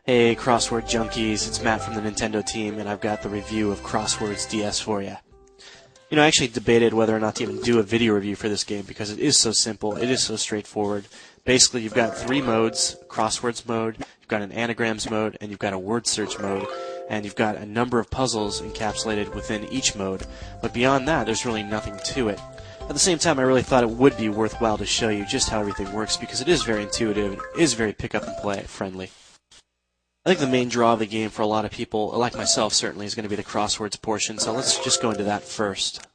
Hey, Crossword Junkies, it's Matt from the Nintendo team, and I've got the review of Crosswords DS for you. I actually debated whether or not to even do a video review for this game because it is so simple, it is so straightforward. Basically, you've got three modes: Crosswords mode, you've got an Anagrams mode, and you've got a Word Search mode, and you've got a number of puzzles encapsulated within each mode. But beyond that, there's really nothing to it. At the same time, I really thought it would be worthwhile to show you just how everything works because it is very intuitive, it is very pick-up-and-play friendly. I think the main draw of the game for a lot of people, like myself certainly, is going to be the crosswords portion, so let's just go into that first.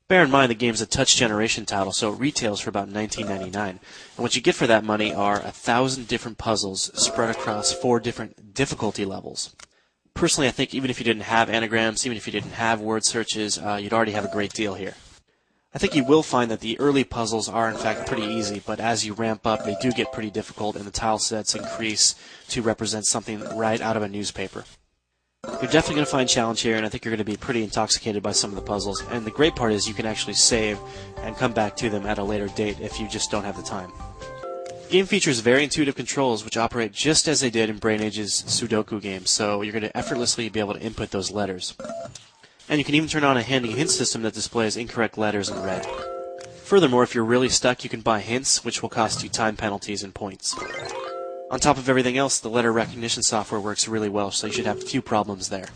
Bear in mind the game's a touch generation title, so it retails for about $19.99, and what you get for that money are 1,000 different puzzles spread across 4 different difficulty levels. Personally, I think even if you didn't have anagrams, even if you didn't have word searches, you'd already have a great deal here. I think you will find that the early puzzles are in fact pretty easy, but as you ramp up, they do get pretty difficult, and the tile sets increase to represent something right out of a newspaper. You're definitely going to find challenge here, and I think you're going to be pretty intoxicated by some of the puzzles, and the great part is you can actually save and come back to them at a later date if you just don't have the time. The game features very intuitive controls which operate just as they did in Brain Age's Sudoku game, so you're going to effortlessly be able to input those letters. And you can even turn on a handy hint system that displays incorrect letters in red. Furthermore, if you're really stuck, you can buy hints, which will cost you time penalties and points. On top of everything else, the letter recognition software works really well, so you should have few problems there.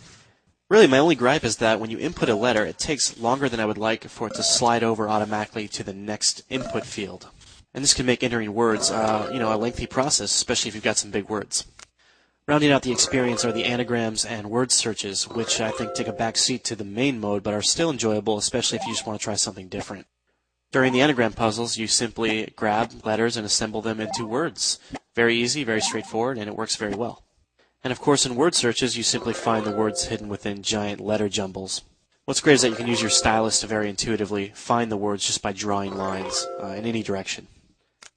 Really, my only gripe is that when you input a letter, it takes longer than I would like for it to slide over automatically to the next input field. And this can make entering words, a lengthy process, especially if you've got some big words. Rounding out the experience are the anagrams and word searches, which I think take a back seat to the main mode, but are still enjoyable, especially if you just want to try something different. During the anagram puzzles, you simply grab letters and assemble them into words. Very easy, very straightforward, and it works very well. And of course, in word searches, you simply find the words hidden within giant letter jumbles. What's great is that you can use your stylus to very intuitively find the words just by drawing lines in any direction.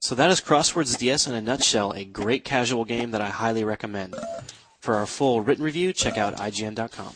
So that is Crosswords DS in a nutshell, a great casual game that I highly recommend. For our full written review, check out IGN.com.